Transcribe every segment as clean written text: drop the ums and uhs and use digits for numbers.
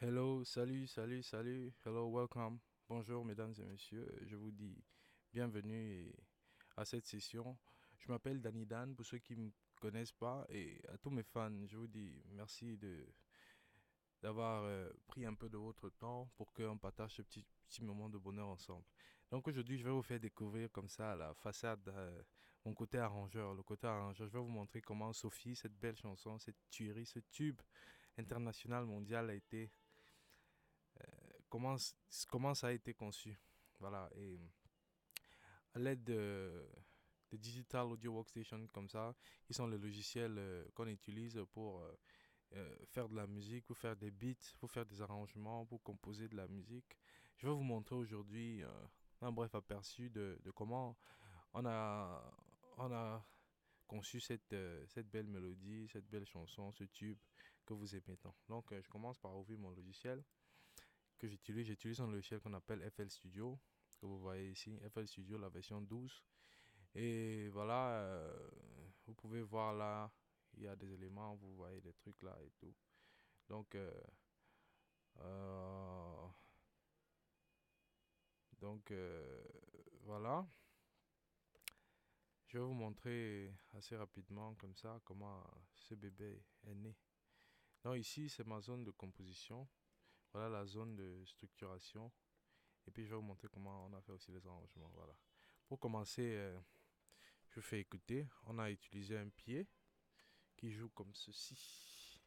Hello, salut, salut, salut. Hello, welcome. Bonjour, mesdames et messieurs. Je vous dis bienvenue à cette session. Je m'appelle Danny Dan pour ceux qui ne me connaissent pas et à tous mes fans, je vous dis merci d'avoir pris un peu de votre temps pour qu'on partage ce petit moment de bonheur ensemble. Donc aujourd'hui, je vais vous faire découvrir comme ça la façade, mon côté arrangeur, le côté arrangeur. Je vais vous montrer comment Sophie, cette belle chanson, cette tuerie, ce tube international mondial a été comment, comment ça a été conçu. Voilà, et à l'aide de Digital Audio Workstation comme ça, qui sont les logiciels qu'on utilise pour faire de la musique, pour faire des beats, pour faire des arrangements, pour composer de la musique. Je vais vous montrer aujourd'hui un bref aperçu de comment on a, on a conçu cette belle mélodie, cette belle chanson, ce tube que vous aimez tant. Donc, je commence par ouvrir mon logiciel que j'utilise. J'utilise un logiciel qu'on appelle FL Studio, que vous voyez ici, FL Studio, la version 12. Et voilà, vous pouvez voir là, il y a des éléments, vous voyez des trucs là et tout. Donc, euh, donc voilà, je vais vous montrer assez rapidement comme ça comment ce bébé est né. Donc ici, c'est ma zone de composition. Voilà la zone de structuration. Et puis, je vais vous montrer comment on a fait aussi les arrangements. Voilà. Pour commencer, je fais écouter. On a utilisé un pied qui joue comme ceci.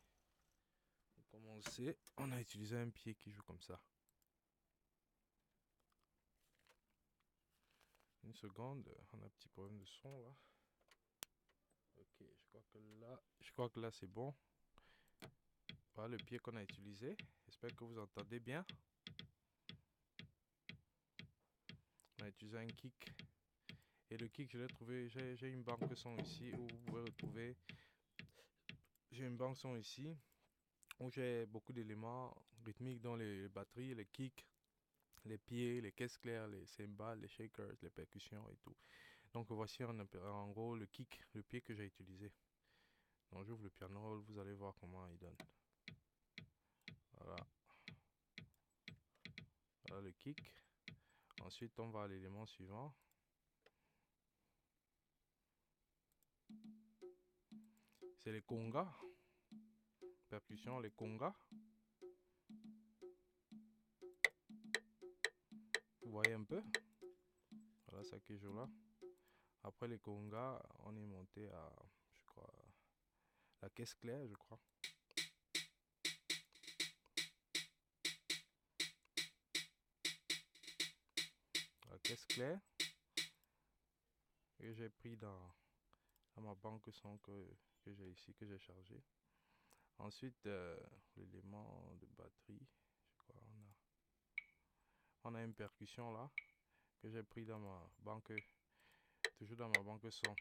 Pour commencer, on a utilisé un pied qui joue comme ça. Une seconde, on a un petit problème de son là. Ok, je crois que là c'est bon. Voilà le pied qu'on a utilisé. J'espère que vous entendez bien. On a utilisé un kick. Et le kick, je l'ai trouvé. J'ai une banque son ici où vous pouvez retrouver. J'ai une banque son ici où j'ai beaucoup d'éléments rythmiques dans les batteries, les kicks, les pieds, les caisses claires, les cymbales, les shakers, les percussions et tout. Donc voici en gros le kick, le pied que j'ai utilisé. Donc j'ouvre le piano, vous allez voir comment il donne. Voilà, voilà le kick. Ensuite on va à l'élément suivant. C'est les congas, percussion, les congas. Vous voyez un peu? Voilà ça qui joue là. Après les congas, on est monté à, je crois, la caisse claire, je crois. La caisse claire que j'ai pris dans ma banque son que j'ai ici, que j'ai chargé. Ensuite, l'élément de batterie, je crois, on a une percussion là que j'ai pris dans ma banque, toujours dans ma banque son.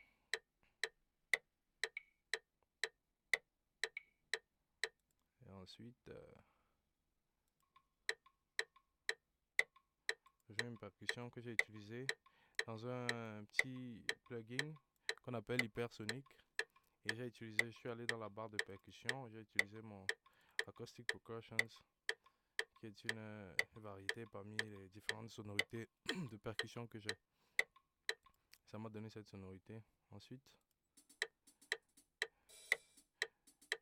Et ensuite, j'ai une percussion que j'ai utilisée dans un petit plugin qu'on appelle Hypersonic. Et je suis allé dans la barre de percussion, j'ai utilisé mon Acoustic Percussions, qui est une variété parmi les différentes sonorités de percussion que j'ai. Ça m'a donné cette sonorité. Ensuite,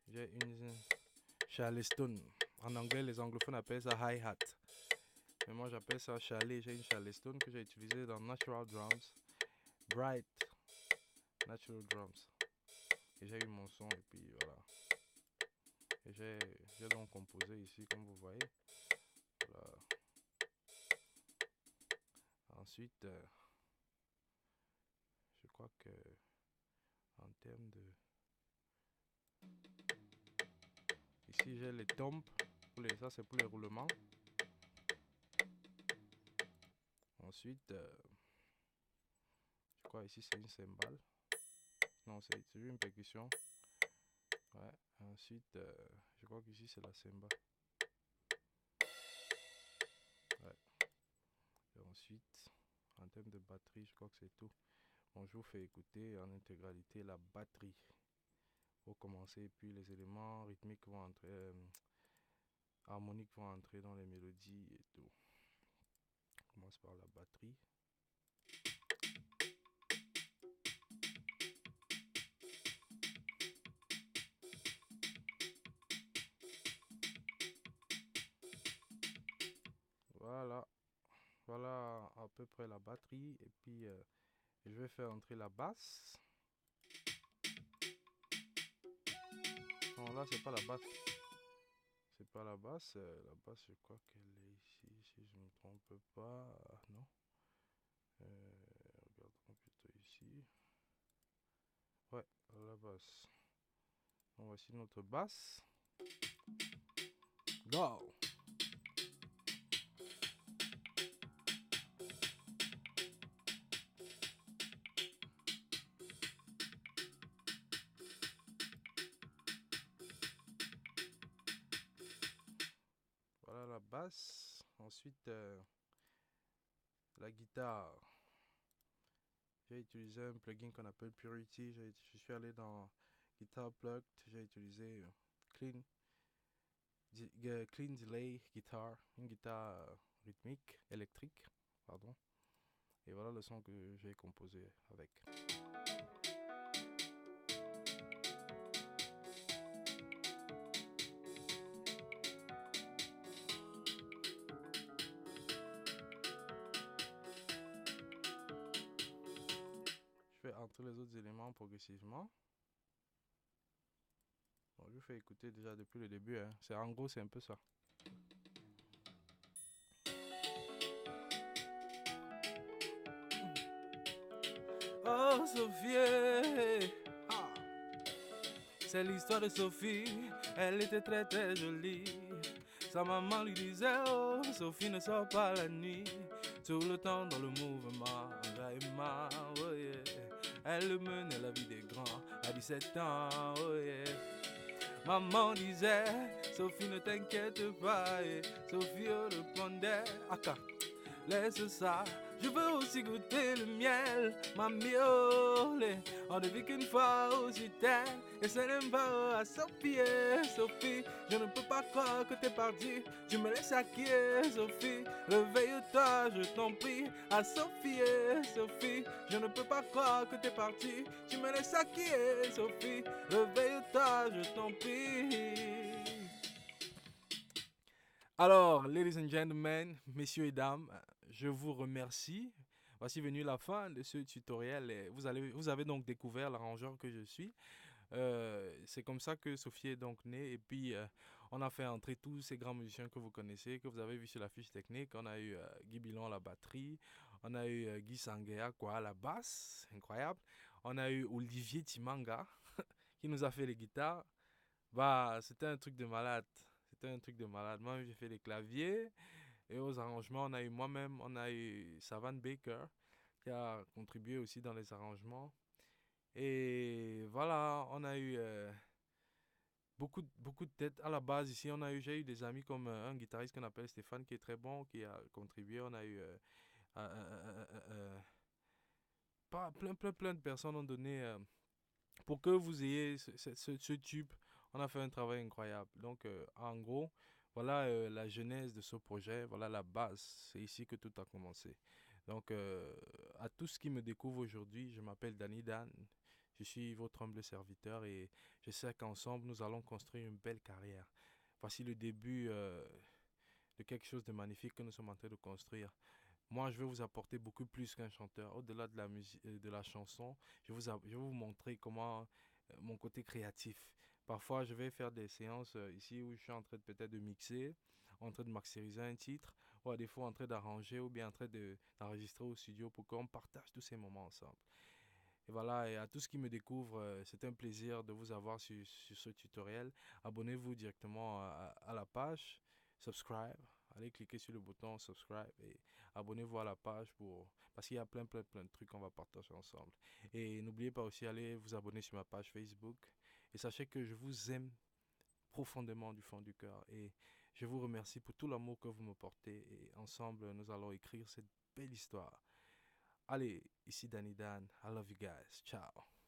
j'ai une Charleston. En anglais, les anglophones appellent ça hi-hat. Mais moi, j'appelle ça chalet. J'ai une Charleston que j'ai utilisée dans Natural Drums. Bright Natural Drums. Et j'ai eu mon son et puis voilà. Et j'ai donc composé ici, comme vous voyez. Voilà. Ensuite, je crois que en termes de... Ici, j'ai les tombes. Ça, c'est pour les roulements. Ensuite, je crois ici, c'est une cymbale. Non, c'est juste une percussion. Ouais. Ensuite, je crois qu'ici, c'est la cymbale. Ouais. Et ensuite, en termes de batterie, je crois que c'est tout. Bon, je vous fais écouter en intégralité la batterie pour commencer. Et puis, les éléments rythmiques vont harmoniques vont entrer dans les mélodies et tout. On commence par la batterie. Voilà, voilà à peu près la batterie. Et puis, je vais faire entrer la basse. Non, là, c'est pas la basse. C'est pas la basse. La basse, je crois qu'elle est ici, si je ne me trompe pas. Non. Regardons plutôt ici. Ouais, la basse. Donc, voici notre basse. Go! Voilà la basse. Ensuite, la guitare. J'ai utilisé un plugin qu'on appelle Purity. Je suis allé dans Guitar Plugged. J'ai utilisé Clean Delay Guitar, une guitare rythmique, électrique, pardon. Et voilà le son que j'ai composé avec. Je fais entrer les autres éléments progressivement. Bon, je fais écouter déjà depuis le début. Hein. En gros, c'est un peu ça. Oh, Sophie! Ah. C'est l'histoire de Sophie. Elle était très très jolie. Sa maman lui disait, oh, Sophie ne sort pas la nuit. Tout le temps dans le mouvement, oh yeah. Elle menait la vie des grands à 17 ans, oh yeah. Maman disait, Sophie ne t'inquiète pas, et Sophie répondait, Aka, laisse ça, je veux aussi goûter le miel, mamie, olé. On ne vit qu'une fois aussi terre, et ce n'est pas à Sophie, Sophie, je ne peux pas croire que t'es partie, tu me laisses acquier, Sophie, réveille-toi, je t'en prie, à Sophie, Sophie, je ne peux pas croire que t'es partie, tu me laisses acquier, Sophie, réveille-toi, je t'en prie. Alors, ladies and gentlemen, messieurs et dames, je vous remercie. Voici venu la fin de ce tutoriel. Et vous avez donc découvert l'arrangeur que je suis. C'est comme ça que Sophie est donc née. Et puis, on a fait entrer tous ces grands musiciens que vous connaissez, que vous avez vu sur la fiche technique. On a eu Guy Bilon à la batterie. On a eu Guy Sanguea à la basse. Incroyable. On a eu Olivier Timanga qui nous a fait les guitares. Bah, c'était un truc de malade. C'était un truc de malade. Moi, j'ai fait les claviers. Et aux arrangements, on a eu moi-même, on a eu Savan Baker qui a contribué aussi dans les arrangements. Et voilà, on a eu beaucoup de têtes à la base ici. J'ai eu des amis comme un guitariste qu'on appelle Stéphane qui est très bon, qui a contribué. On a eu pas, plein de personnes ont donné pour que vous ayez ce tube. On a fait un travail incroyable. Donc, en gros, voilà la genèse de ce projet. Voilà la base. C'est ici que tout a commencé. Donc, à tous qui me découvrent aujourd'hui, je m'appelle Danny Dan. Je suis votre humble serviteur et je sais qu'ensemble, nous allons construire une belle carrière. Voici le début de quelque chose de magnifique que nous sommes en train de construire. Moi, je vais vous apporter beaucoup plus qu'un chanteur. Au-delà de la musique, de la chanson, je vais vous montrer comment mon côté créatif. Parfois, je vais faire des séances ici où je suis en train de peut-être de mixer, en train de masteriser un titre, ou à des fois en train d'arranger ou bien en train d'enregistrer au studio pour qu'on partage tous ces moments ensemble. Et voilà, et à tous qui me découvrent, c'est un plaisir de vous avoir sur ce tutoriel. Abonnez-vous directement à la page, subscribe, allez cliquer sur le bouton subscribe et abonnez-vous à la page parce qu'il y a plein de trucs qu'on va partager ensemble. Et n'oubliez pas aussi d'aller vous abonner sur ma page Facebook et sachez que je vous aime profondément du fond du cœur et je vous remercie pour tout l'amour que vous me portez et ensemble nous allons écrire cette belle histoire. Allez, ici Danny Dan. I love you guys. Ciao.